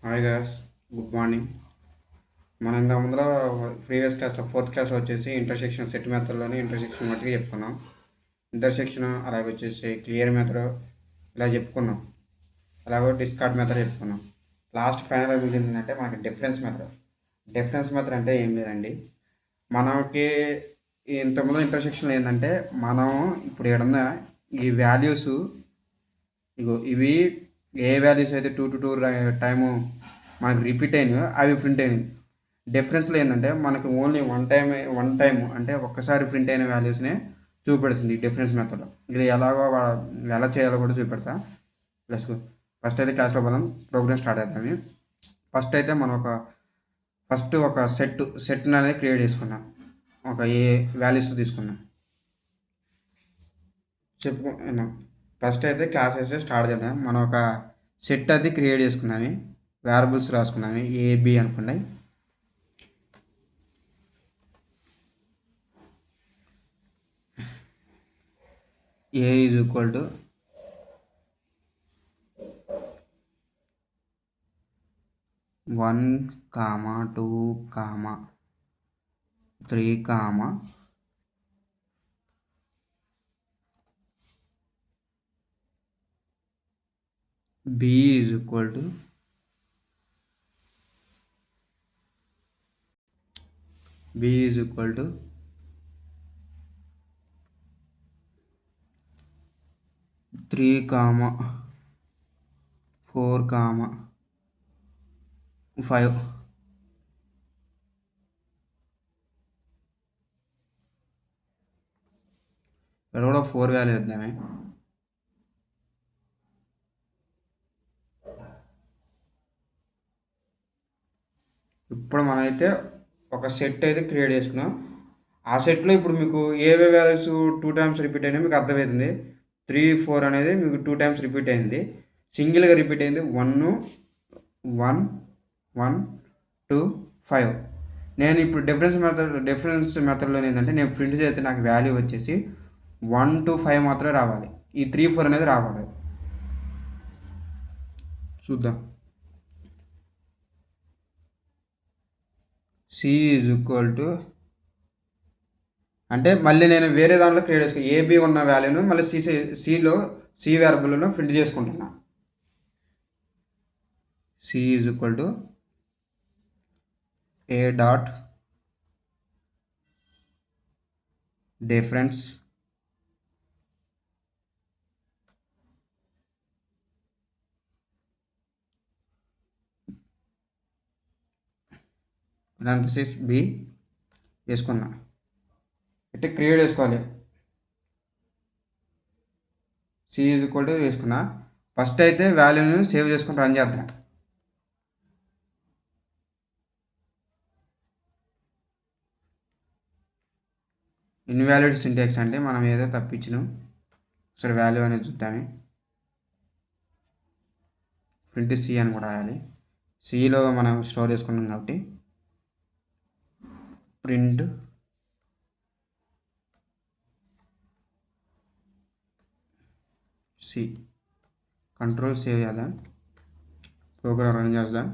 Hi guys, good morning. మనం ఇంత ముందర ప్రీవియస్ క్లాస్లో ఫోర్త్ క్లాస్లో వచ్చేసి ఇంటర్సెక్షన్ సెట్ మెథడ్లోని ఇంటర్సెక్షన్ మట్టుకు చెప్పుకున్నాం. ఇంటర్సెక్షన్ అలాగే వచ్చేసి క్లియర్ మెథడ్ ఇలా చెప్పుకున్నాం. అలాగే డిస్కార్డ్ మెథడ్ చెప్పుకున్నాం. లాస్ట్ ఫైనల్ మిగిలింది ఏంటంటే మనకి డిఫరెన్స్ మెథడ్. డిఫరెన్స్ మెథడ్ అంటే ఏం లేదండి, మనకి ఇంతకుముందు ఇంటర్సెక్షన్ ఏంటంటే మనం ఇప్పుడు ఏడన్నా ఈ వాల్యూస్ ఇగో ఇవి ఏ వాల్యూస్ అయితే 2 టైము మనకు రిపీట్ అయినాయో అవి ప్రింట్ అయినాయి. డిఫరెన్స్లో ఏంటంటే మనకు ఓన్లీ వన్ టైం అంటే ఒక్కసారి ప్రింట్ అయిన వాల్యూస్నే చూపెడుతుంది డిఫరెన్స్ మెథడ్. ఇది ఎలా చేయాలో కూడా చూపెడతా. ప్లస్ ఫస్ట్ అయితే క్లాస్లో మనం ప్రోగ్రామ్ స్టార్ట్ అవుతాము. ఫస్ట్ ఒక సెట్ అనేది క్రియేట్ చేసుకున్నాం. ఒక ఏ వాల్యూస్ తీసుకున్నాం చెప్పుకున్నాం. ఫస్ట్ అయితే క్లాస్ అయితే స్టార్ట్ చేద్దాం. మనం ఒక సెట్ అది క్రియేట్ చేసుకున్నాము. వేరియబుల్స్ రాసుకున్నాము, ఏబి అనుకున్నాయి. A is equal to 1, 2, 3, b is equal to 3, 4, 5. ఇక్కడ కూడా 4 వాల్యూ వద్దామే. ఇప్పుడు మనమైతే ఒక సెట్ అయితే క్రియేట్ చేసుకున్నాం. ఆ సెట్లో ఇప్పుడు మీకు ఏవే వాల్యూస్ 2 టైమ్స్ రిపీట్ అయినా మీకు అర్థమవుతుంది. 3, 4 అనేది మీకు 2 టైమ్స్ రిపీట్ అయింది. సింగిల్గా రిపీట్ అయింది 1, 1, 1, 2, 5. నేను ఇప్పుడు డిఫరెన్స్ మెథడ్లో ఏంటంటే నేను ప్రింట్ చేస్తే నాకు వాల్యూ వచ్చేసి 1 to 5 మాత్రమే రావాలి. ఈ 3, 4 అనేది రావాలి. చూద్దాం. సి ఈజ్ ఈక్వల్ టు అంటే మళ్ళీ నేను వేరే దాంట్లో క్రియేట్ చేసుకుని ఏబి ఉన్న వాల్యూను మళ్ళీ సి వేరియబుల్లో ప్రింట్ చేసుకుంటున్నా. C is equal to A dot difference parenthesis B వేసుకున్నా. అంటే క్రియేట్ చేసుకోవాలి. సి ఈజ్ ఈక్వల్ టు వేసుకున్నా. ఫస్ట్ అయితే వాల్యూని సేవ్ చేసుకుని రన్ చేద్దాం. ఇన్వాలిడ్ సింటాక్స్ అంటే మనం ఏదో తప్పించినాం. సరే వాల్యూ అనేది చూద్దామే. ప్రింట్ సి అని కూడా రాయాలి. సిలో మనం స్టోర్ చేసుకున్నాం కాబట్టి ప్రింట్ సి. కంట్రోల్ సేవ్ చేద్దాం, ప్రోగ్రామ్ రన్ చేద్దాం.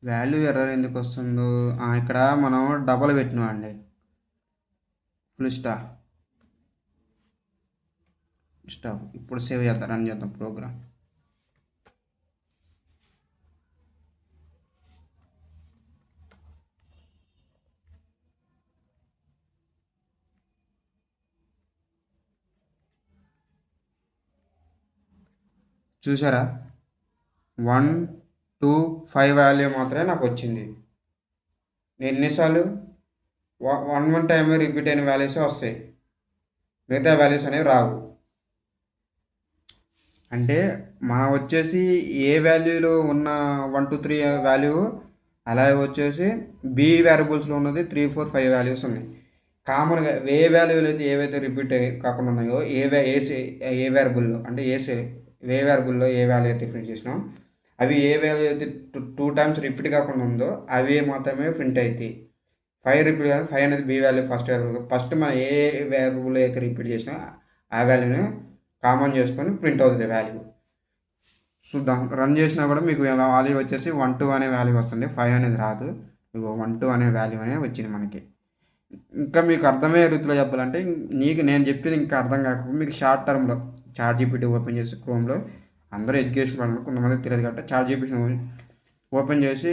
వాల్యూ ఎర్రర్ ఎందుకు వస్తుందో ఇక్కడ మనం డబల్ పెట్టినాం అండి. Full stop. ఇప్పుడు సేవ్ చేద్దాం, రన్ చేద్దాం ప్రోగ్రామ్. చూసారా, 1, 2, 5 వాల్యూ మాత్రమే నాకు వచ్చింది. ఎన్నిసార్లు 1 టైం రిపీట్ అయిన వాల్యూసే వస్తాయి, మిగతా వాల్యూస్ అనేవి రావు. అంటే మనం వచ్చేసి ఏ వాల్యూలో ఉన్న 1, 2, 3 వాల్యూ, అలాగే వచ్చేసి బి వేరియబుల్స్లో ఉన్నది 3, 4, 5 వాల్యూస్ ఉన్నాయి. కామన్గా ఏ వాల్యూలు అయితే ఏవైతే రిపీట్ కాకుండా ఉన్నాయో ఏ వేరియబుల్లో అంటే ఏ వేరియబుల్లో ఏ వాల్యూ అయితే ప్రింట్ చేసినాం అవి ఏ వాల్యూ అయితే 2 టైమ్స్ రిపీట్ కాకుండా ఉందో అవి మాత్రమే ప్రింట్ అవుతాయి. 5 రిపీట్ కాదు, 5 అనేది బి వాల్యూ ఫస్ట్ మనం ఏ వేరియబుల్ అయితే రిపీట్ చేసినా ఆ వాల్యూని కామన్ చేసుకొని ప్రింట్ అవుతుంది వాల్యూ. చూద్దాం, రన్ చేసినా కూడా మీకు వాల్యూ వచ్చేసి 1 2 అనే వాల్యూ వస్తుంది, 5 అనేది రాదు. ఇగో 1 2 అనే వాల్యూ అనేది వచ్చింది మనకి. ఇంకా మీకు అర్థమయ్యే రీతిలో చెప్పాలంటే, నేను చెప్పేది ఇంకా అర్థం కాకపోతే మీకు షార్ట్ టర్మ్లో చాట్‌జీపీటీ ఓపెన్ చేసి క్రోమ్‌లో, అందరూ ఎడ్యుకేషన్ పరంగా కొంతమందికి తెలియదు కాబట్టి చాట్‌జీపీటీ ఓపెన్ చేసి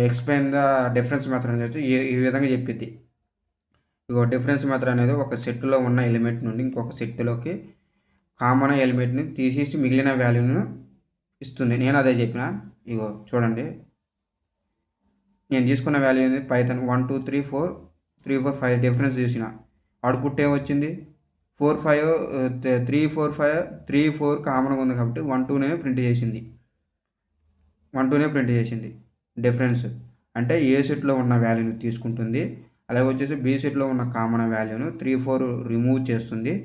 ఎక్స్‌ప్లెయిన్ ద డిఫరెన్స్ మెథడ్ అని చెప్పి ఈ విధంగా చెప్పిద్ది. ఇగో డిఫరెన్స్ మెథడ్ అనేది ఒక సెట్‌లో ఉన్న ఎలిమెంట్ నుండి ఇంకొక సెట్‌లోకి కామన్ ఎలిమెంట్‌ని తీసేసి మిగిలిన వాల్యూను ఇస్తుంది. నేను అదే చెప్పిన. ఇగో చూడండి, నేను తీసుకున్న వాల్యూ ఏంది, పైథాన్ 1 2 3 4 3 4 5 డిఫరెన్స్ చూసిన. అవుట్‌పుట్ ఏమొచ్చింది, 4 5 3 4 5 3 4 కామన్‌గా ఉంది కాబట్టి 1 2నే ప్రింట్ చేసింది. 1 2నే ప్రింట్ చేసింది. డిఫరెన్స్ అంటే ఏ సెట్‌లో ఉన్న వాల్యూని తీసుకుంటుంది, అలాగే వచ్చేసి బి సెట్‌లో ఉన్న కామన్ వాల్యూను 3 4 రిమూవ్ చేస్తుంది.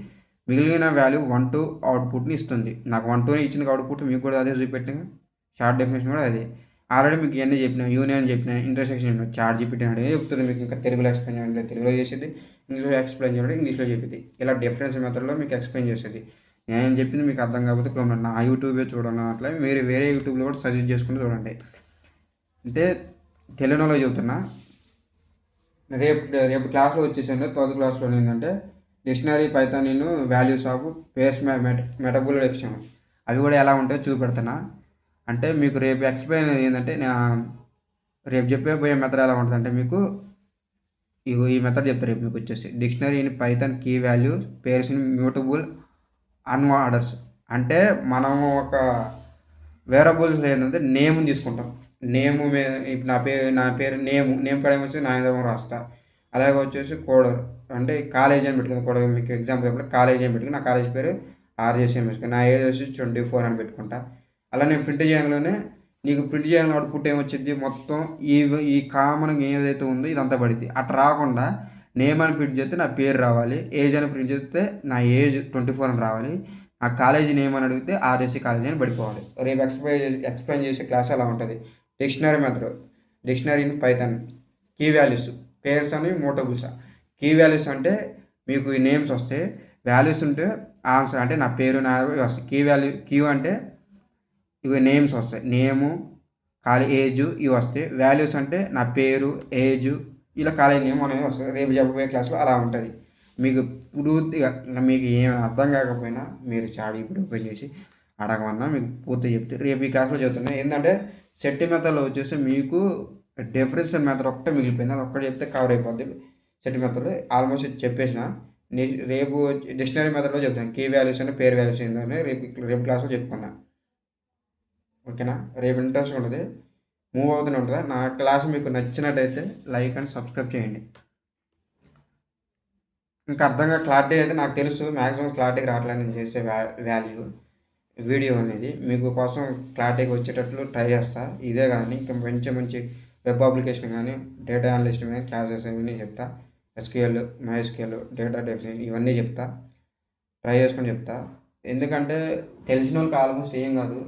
మిగిలిన వాల్యూ 1 2 అవుట్‌పుట్‌ని ఇస్తుంది. నాకు 1 2 ఇచ్చిన అవుట్‌పుట్ మీకు కూడా అదే చూపెట్టిన. షార్ట్ డెఫినేషన్ కూడా అదే. ఆల్రెడీ మీకు ఇవన్నీ చెప్పిన, యూనియన్ చెప్పిన, ఇంటర్సెక్షన్ చెప్పిన, చాట్‌జీపీటీ అంటే చెప్తుంది మీకు. ఇంకా తెలుగులో ఎక్స్ప్లెయిన్ చేయాలంటే తెలుగులో చేసేది, ఇంగ్లీష్లో ఎక్స్ప్లెయిన్ చేయాలంటే ఇంగ్లీష్లో చెప్పిద్ది. ఇలా డిఫరెన్స్ మెథడ్లో మీకు ఎక్స్ప్లెయిన్ చేసేది. నేను చెప్పింది మీకు అర్థం కాకపోతే క్రోమ్‌లో నా యూట్యూబే చూడండి, అట్లా మీరు వేరే యూట్యూబ్లో కూడా సజెస్ట్ చేసుకుని చూడండి. అంటే తెలియనోళ్ళకి చెబుతున్నా. రేపు రేపు క్లాస్లో వచ్చేసండి, 12th క్లాస్లో ఏంటంటే dictionary Python values of pairs mutable action అవి కూడా ఎలా ఉంటాయో చూపెడుతున్నా. అంటే మీకు రేపు ఎక్స్ప్లెయిన్ ఏంటంటే, నేను రేపు చెప్పబోయే మెథడ్ ఎలా ఉంటుంది అంటే, మీకు ఇగో ఈ మెథడ్ చెప్తారు రేపు మీకు వచ్చేసి. Dictionary in Python key value pairs in mutable unordered. అంటే మనము ఒక వేరబుల్ ఏంటంటే నేమ్ని తీసుకుంటాం. నేము ఇప్పుడు నా పేరు నేమ్ కాడ ఏమొచ్చి నాగేంద్రరావు రాస్తా. అలాగే వచ్చేసి కోడర్ అంటే కాలేజీ అని పెట్టుకుని, కోడర్ మీకు ఎగ్జాంపుల్ చెప్పాలి, కాలేజీ అని పెట్టుకుని నా కాలేజీ పేరు ఆర్జేసీఎం వేసుకుని, నా ఏజ్ వచ్చి 24 అని పెట్టుకుంటా. అలా నేను ప్రింట్ చేయగానే నీకు ప్రింట్ చేయగానే అవుట్పుట్ ఏమొచ్చింది, మొత్తం ఈ ఈ కామన్గా ఏదైతే ఉందో ఇదంతా పడింది. అట్లా రాకుండా నేమ్ అని ప్రింట్ చేస్తే నా పేరు రావాలి, ఏజ్ అని ప్రింట్ చేస్తే నా ఏజ్ 24 అని రావాలి, ఆ కాలేజీ నేమ్ అని అడిగితే ఆర్ఎస్సీ కాలేజీ అని పడిపోవాలి. రేపు ఎక్స్ప్లెయిన్ చేసే క్లాస్ అలా ఉంటుంది. Dictionary method, dictionary in Python key values, pairs అని మోటబుల్స్. కీ వాల్యూస్ అంటే మీకు ఈ నేమ్స్ వస్తాయి, వాల్యూస్ ఉంటే ఆన్సర్ అంటే నా పేరు నా వస్తాయి. కీ వాల్యూ క్యూ అంటే ఇవి నేమ్స్ వస్తాయి, నేము ఏజు ఇవి వస్తాయి. వాల్యూస్ అంటే నా పేరు, ఏజు, ఇలా కాలేజ్ నేమ్ అనేది వస్తుంది. రేపు చెప్పబోయే క్లాస్లో అలా ఉంటుంది. మీకు పూర్తిగా మీకు ఏమైనా అర్థం కాకపోయినా మీరు చాట్‌జీపీటీ ఓపెన్ చేసి అడగమన్నా మీకు పూర్తిగా చెప్తే, రేపు ఈ క్లాస్లో చెప్తున్నా. ఏంటంటే సెట్ మెథడ్లో వచ్చేసి మీకు డిఫరెన్స్ మెథడ్ ఒక్కటే మిగిలిపోయింది, అది ఒక్కటి చెప్తే కవర్ అయిపోద్ది. సెట్ మెథడ్ ఆల్మోస్ట్ చెప్పేసిన. రేపు డిక్షనరీ మెథడ్లో చెప్తాను. కీ వాల్యూస్ అంటే పేరు వాల్యూస్ ఏంటంటే రేపు క్లాస్లో చెప్పుకున్నా. ఓకేనా, రేపు ఇంట్రెస్ట్ ఉంటుంది, మూవ్ అవుతూనే ఉంటుంది. నా క్లాస్ మీకు నచ్చినట్టయితే లైక్ అండ్ సబ్స్క్రైబ్ చేయండి. ఇంకా అర్థంగా క్లారిటీ అయితే నాకు తెలుసు, మ్యాక్సిమం క్లారిటీగా రావట్లేదు నేను చేసే వాల్యూ వీడియో అనేది. మీకు కోసం క్లారిటీగా వచ్చేటట్లు ట్రై చేస్తా. ఇదే కానీ ఇంకా మంచి మంచి వెబ్ అప్లికేషన్ కానీ, డేటా అనలిస్ట్ కానీ క్లాసెస్ ఇవన్నీ చెప్తా. ఎస్క్యూఎల్, మైఎస్క్యూఎల్, డేటా డెఫినేషన్ ఇవన్నీ చెప్తా. ట్రై చేసుకొని చెప్తా. ఎందుకంటే తెలిసిన వాళ్ళకి ఆల్మోస్ట్ ఏం కాదు,